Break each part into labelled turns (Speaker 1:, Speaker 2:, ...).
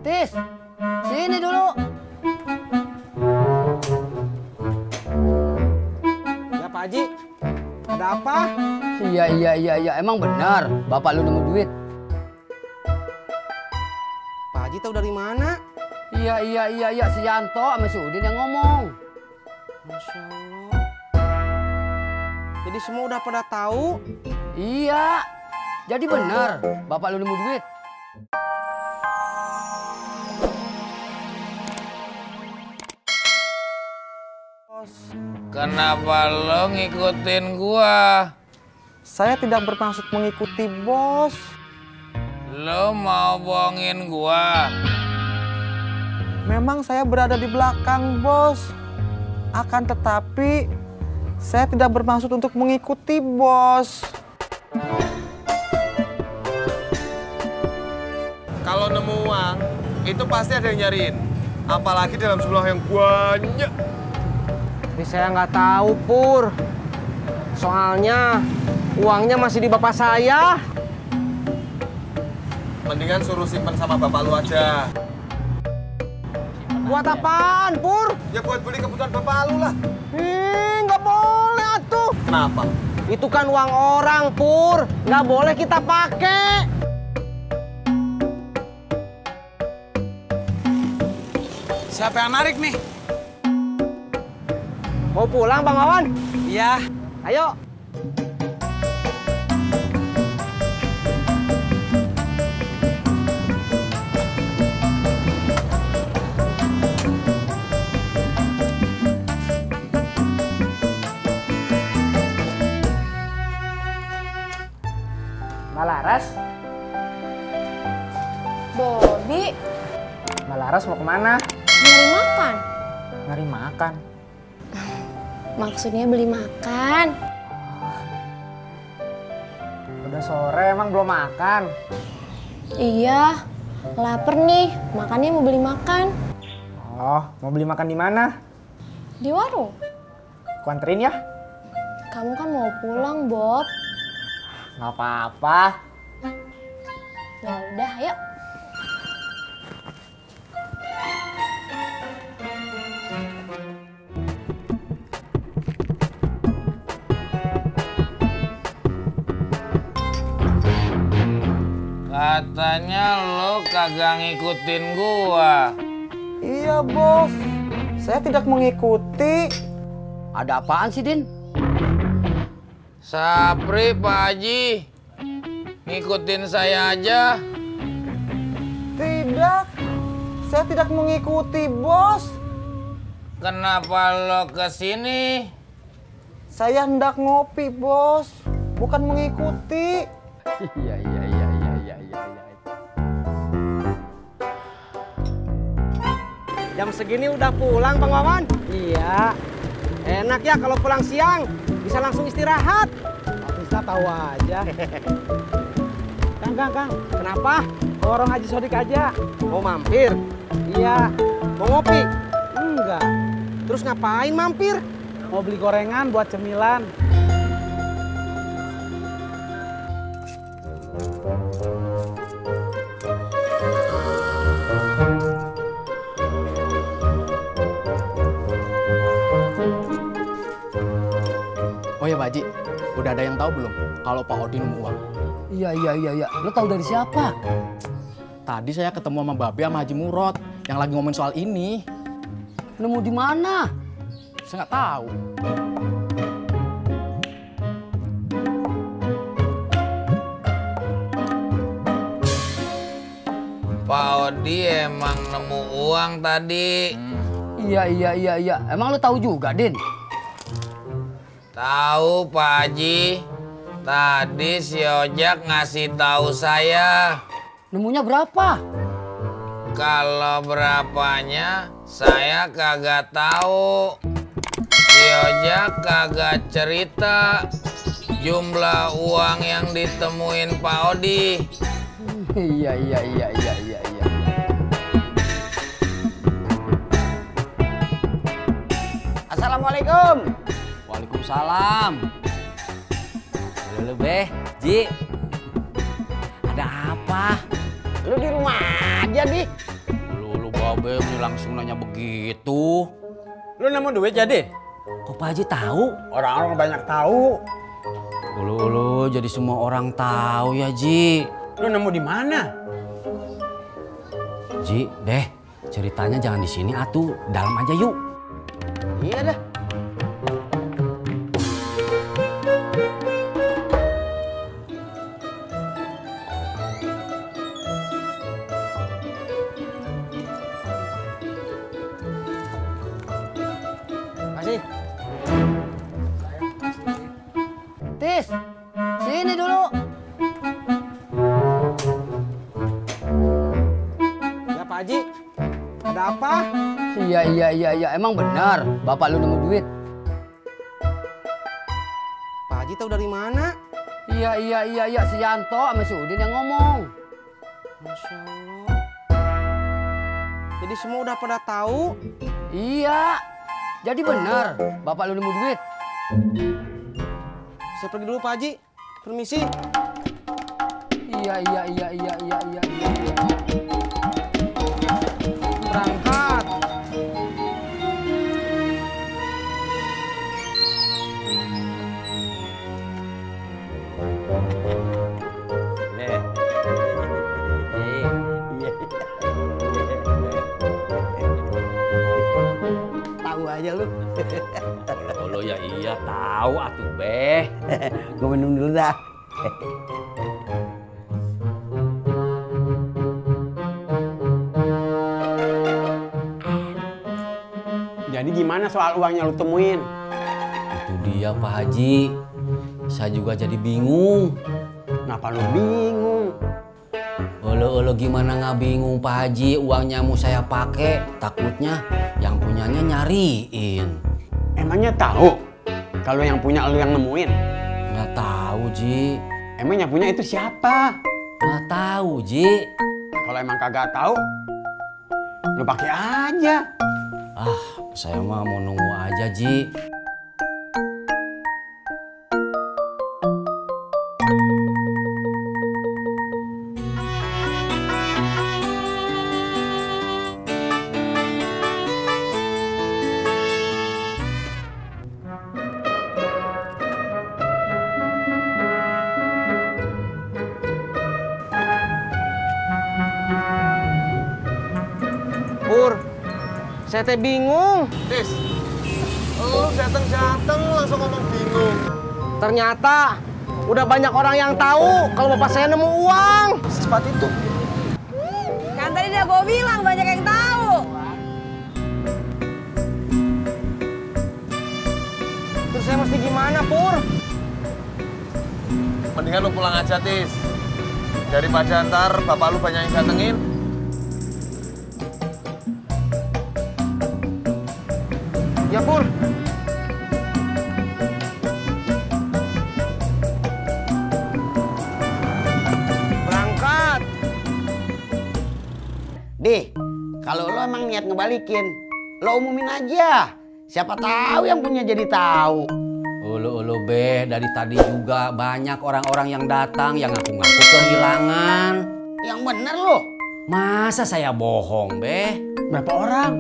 Speaker 1: Tis, sini dulu.
Speaker 2: Ya Pak Haji, ada apa?
Speaker 1: Iya. Emang benar bapak lu nemu duit?
Speaker 2: Pak Haji tahu dari mana?
Speaker 1: Iya. Si Yanto sama si Udin yang ngomong.
Speaker 2: Masya Allah. Jadi semua udah pada tahu?
Speaker 1: Iya. Jadi benar bapak lu nemu duit.
Speaker 3: Kenapa lo ngikutin gua?
Speaker 2: Saya tidak bermaksud mengikuti bos.
Speaker 3: Lo mau bohongin gua?
Speaker 2: Memang saya berada di belakang bos. Akan tetapi saya tidak bermaksud untuk mengikuti bos.
Speaker 4: Kalau nemu uang, itu pasti ada yang nyariin. Apalagi dalam jumlah yang banyak.
Speaker 2: Tapi saya nggak tahu, Pur. Soalnya uangnya masih di bapak saya.
Speaker 4: Mendingan suruh simpen sama bapak lu aja.
Speaker 2: Buat apaan, Pur?
Speaker 4: Ya buat beli kebutuhan bapak lu lah.
Speaker 2: Nggak boleh atuh.
Speaker 4: Kenapa?
Speaker 2: Itu kan uang orang, Pur. Nggak boleh kita pakai.
Speaker 3: Siapa yang narik nih?
Speaker 2: Mau pulang, Bang Wawan?
Speaker 3: Iya.
Speaker 2: Ayo.
Speaker 5: Mbak Laras?
Speaker 6: Bobi,
Speaker 5: Mbak Laras mau kemana?
Speaker 6: nyari makan.
Speaker 5: Nyari makan.
Speaker 6: Maksudnya beli makan.
Speaker 5: Udah sore emang belum makan?
Speaker 6: Iya, lapar nih. Makannya mau beli makan.
Speaker 5: Oh, mau beli makan di mana?
Speaker 6: Di warung.
Speaker 5: Aku anterin ya?
Speaker 6: Kamu kan mau pulang, Bob.
Speaker 5: Nggak apa-apa.
Speaker 6: Ya udah, ayo.
Speaker 3: Katanya lo kagak ngikutin gua.
Speaker 2: Iya, bos. Saya tidak mengikuti.
Speaker 1: Ada apaan sih, Din?
Speaker 3: Sapri, Pak Haji. Ngikutin saya aja.
Speaker 2: Tidak. Saya tidak mengikuti, bos.
Speaker 3: Kenapa lo kesini?
Speaker 2: Saya hendak ngopi, bos. Bukan mengikuti.
Speaker 1: Iya.
Speaker 2: Jam segini udah pulang, Bang Wawan? Iya. Enak ya kalau pulang siang. Bisa langsung istirahat. Bisa tahu aja. Kang. Kenapa? Ke warung Haji Sodik aja. Mau mampir? Iya. Mau ngopi? Enggak. Terus ngapain mampir? Mau beli gorengan buat cemilan.
Speaker 7: Oh ya Pak Haji, udah ada yang tahu belum kalau Pak Odi nemu uang?
Speaker 1: Iya. Lo tahu dari siapa?
Speaker 7: Tadi saya ketemu sama Babe sama Haji Murad yang lagi ngomongin soal ini.
Speaker 1: Nemu di mana?
Speaker 7: Saya nggak tahu.
Speaker 3: Pak Odi emang nemu uang tadi.
Speaker 1: Iya. Emang lo tahu juga, Din?
Speaker 3: Tahu Pak Haji. Tadi si Ojak ngasih tahu saya.
Speaker 1: Nemunya berapa?
Speaker 3: Kalau berapanya saya kagak tahu. Si Ojak kagak cerita jumlah uang yang ditemuin Pak Odi.
Speaker 1: Iya.
Speaker 5: Assalamualaikum.
Speaker 7: Waalaikumsalam.
Speaker 5: Lu Beh, Ji. Ada apa? Lu di rumah aja, Di.
Speaker 7: Be, ini langsung nanya begitu.
Speaker 2: Lu nemu duit jadi?
Speaker 7: Kok Pak Haji tahu?
Speaker 2: Orang-orang banyak tahu.
Speaker 7: Ulu, jadi semua orang tahu ya, Ji.
Speaker 2: Lu nemu di mana?
Speaker 7: Ji, Beh, ceritanya jangan di sini atuh, dalam aja yuk.
Speaker 2: Iya dah. Masih.
Speaker 1: Tis, sini dulu.
Speaker 2: Ya Pak Haji, ada apa?
Speaker 1: Iya. Emang benar bapak lu nemu duit?
Speaker 2: Pak Haji tahu dari mana?
Speaker 1: Iya. Si Yanto sama si Udin yang ngomong.
Speaker 2: Masya Allah. Jadi semua udah pada tahu?
Speaker 1: Iya. Jadi benar bapak lu nemu duit?
Speaker 2: Saya pergi dulu Pak Haji. Permisi.
Speaker 1: Iya.
Speaker 2: Berangkat.
Speaker 1: Tahu aja lu.
Speaker 7: Ulu ya iya tahu atuh, Beh.
Speaker 1: Gue minum dulu dah.
Speaker 2: Jadi gimana soal uangnya lu temuin?
Speaker 7: Itu dia Pak Haji. Saya juga jadi bingung.
Speaker 2: Kenapa lu bingung?
Speaker 7: Ulu gimana nggak bingung Pak Haji, uangnya mau saya pakai, takutnya yang punyanya nyariin.
Speaker 2: Emangnya tahu kalau yang punya lu yang nemuin?
Speaker 7: Nggak tahu, Ji.
Speaker 2: Emang yang punya itu siapa?
Speaker 7: Nggak tahu, Ji.
Speaker 2: Kalau emang kagak tahu, lu pakai aja.
Speaker 7: Ah, saya mah mau nunggu aja, Ji.
Speaker 2: Pur, saya teh bingung.
Speaker 4: Tis, lu dateng-dateng langsung ngomong bingung.
Speaker 2: Ternyata udah banyak orang yang tahu kalau bapak saya nemu uang.
Speaker 4: Secepat itu.
Speaker 6: Kan tadi dia gue bilang banyak yang tahu.
Speaker 2: Terus saya mesti gimana, Pur?
Speaker 4: Mendingan lu pulang aja, Tis. Daripada ntar bapak lu banyak yang datengin.
Speaker 2: Ya, Pur. Berangkat.
Speaker 8: Dih, kalau lo emang niat ngebalikin, lo umumin aja. Siapa tahu yang punya jadi tahu.
Speaker 7: Ulu Beh, dari tadi juga banyak orang-orang yang datang yang ngaku-ngaku kehilangan.
Speaker 8: Yang bener lo.
Speaker 7: Masa saya bohong, Beh?
Speaker 2: Berapa orang?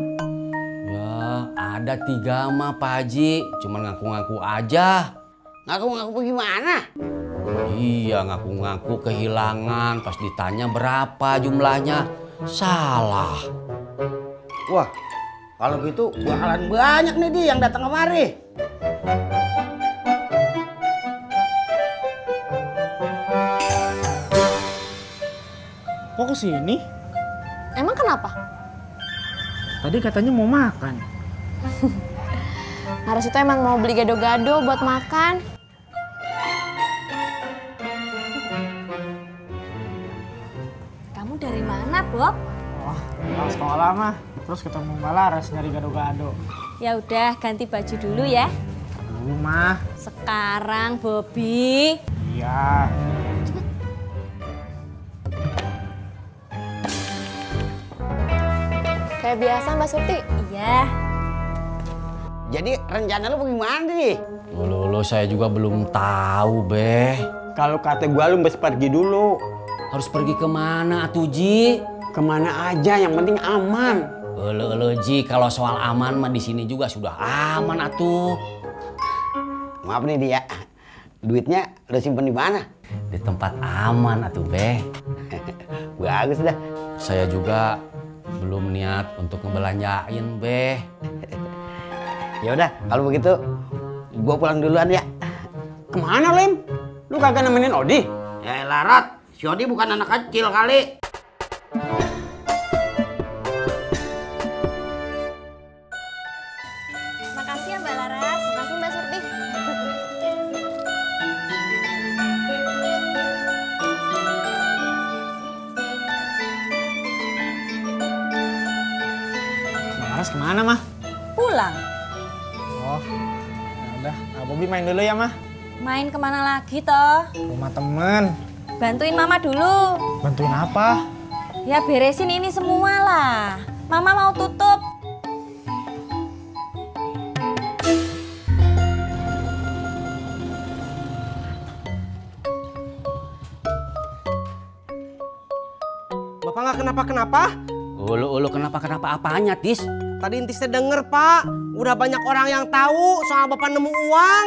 Speaker 7: Ya, ada 3 mah Pak Haji, cuman ngaku-ngaku aja.
Speaker 8: Ngaku-ngaku gimana?
Speaker 7: Iya, ngaku-ngaku kehilangan, pas ditanya berapa jumlahnya, salah.
Speaker 8: Wah, kalau gitu bakalan banyak nih di yang datang kemari.
Speaker 2: Kok kesini?
Speaker 6: Emang kenapa?
Speaker 2: Tadi katanya mau makan.
Speaker 6: Laras itu emang mau beli gado-gado buat makan. Kamu dari mana, Bob?
Speaker 2: Oh, pulang sekolah mah. Terus ketemu Mbak Laras nyari gado-gado.
Speaker 9: Ya udah, ganti baju dulu ya.
Speaker 2: Dulu mah.
Speaker 9: Sekarang, Bobby.
Speaker 2: Iya.
Speaker 6: Kayak biasa, Mbak Surti.
Speaker 9: Iya.
Speaker 8: Jadi rencana lo bagaimana nih?
Speaker 7: Ulu saya juga belum tahu, Beh.
Speaker 2: Kalau kata gua lu mesti pergi dulu.
Speaker 7: Harus pergi kemana, atuh Ji?
Speaker 8: Kemana aja, yang penting aman.
Speaker 7: Elo Ji, kalau soal aman mah di sini juga sudah aman atuh.
Speaker 8: Maaf nih dia, duitnya lo simpen di mana?
Speaker 7: Di tempat aman atuh Beh.
Speaker 8: Bagus dah.
Speaker 7: Saya juga belum niat untuk ngebelanjain Beh.
Speaker 8: Ya udah, kalau begitu gua pulang duluan ya.
Speaker 2: Kemana, Lim? Lu kagak nemenin Odi?
Speaker 8: Ya Larat, si Odi bukan anak kecil kali.
Speaker 6: Makasih ya Mbak Laras. Makasih Mbak Surti.
Speaker 2: Laras kemana, Mah?
Speaker 9: Pulang.
Speaker 2: Oh, ya udah. Nah, Bobi main dulu ya, Mah.
Speaker 9: Main kemana lagi toh?
Speaker 2: Rumah temen.
Speaker 9: Bantuin mama dulu.
Speaker 2: Bantuin apa?
Speaker 9: Ya beresin ini semua lah. Mama mau tutup.
Speaker 2: Bapak nggak kenapa-kenapa?
Speaker 7: Ulu kenapa apanya, Tis?
Speaker 2: Tadi Intis denger, Pak. Udah banyak orang yang tahu soal Bapak nemu uang.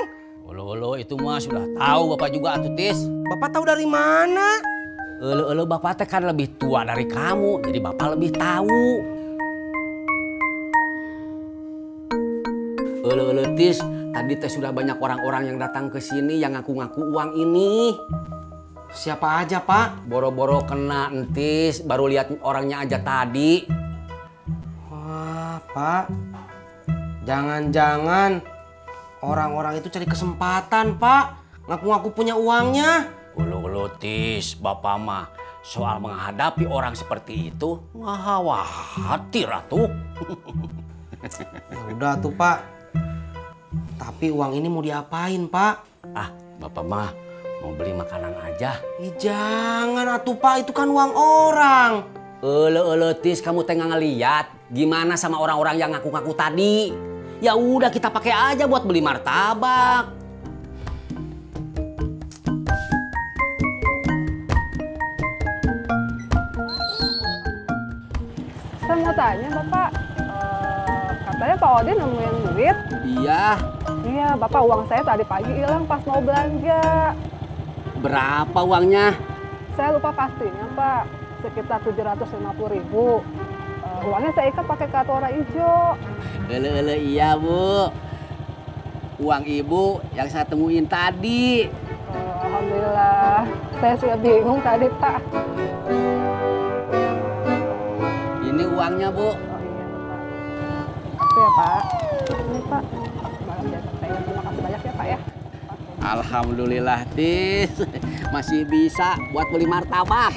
Speaker 7: Ulu itu mah sudah tahu Bapak juga atuh, Tis.
Speaker 2: Bapak tahu dari mana?
Speaker 7: Ulu Bapak teh kan lebih tua dari kamu, jadi Bapak lebih tahu. Ulu Tis, tadi teh sudah banyak orang-orang yang datang ke sini yang ngaku-ngaku uang ini.
Speaker 2: Siapa aja, Pak?
Speaker 7: Boro-boro kena entis, baru lihat orangnya aja tadi.
Speaker 2: Wah, Pak. Jangan-jangan orang-orang itu cari kesempatan, Pak. Ngaku-ngaku punya uangnya.
Speaker 7: Ulu Tis, Bapak mah soal menghadapi orang seperti itu nggak khawatir atuh.
Speaker 2: Ya udah tuh, Pak. Tapi uang ini mau diapain, Pak?
Speaker 7: Ah, Bapak mah mau beli makanan aja.
Speaker 2: Ih, jangan atuh, Pak. Itu kan uang orang.
Speaker 7: Ulu Tis, kamu tengah ngeliat gimana sama orang-orang yang ngaku-ngaku tadi. Ya udah kita pakai aja buat beli martabak.
Speaker 10: Saya mau tanya Bapak, katanya Pak Odi nemuin duit.
Speaker 7: Iya.
Speaker 10: Iya, Bapak uang saya tadi pagi hilang pas mau belanja.
Speaker 7: Berapa uangnya?
Speaker 10: Saya lupa pastinya Pak, sekitar 750.000. Uangnya saya ikat pakai kartu warna hijau.
Speaker 7: Iya Bu. Uang Ibu yang saya temuin tadi.
Speaker 10: Alhamdulillah, saya sudah bingung tadi Pak.
Speaker 7: Ini uangnya Bu.
Speaker 10: Oh iya Bapak. Makasih ya Pak. Ini Pak. Malam jasa saya. Terima kasih banyak ya Pak ya.
Speaker 7: Alhamdulillah Tis, masih bisa buat beli martabak.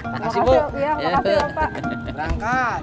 Speaker 10: Makasih Bu. Iya, makasih ya Pak.
Speaker 2: Berangkat.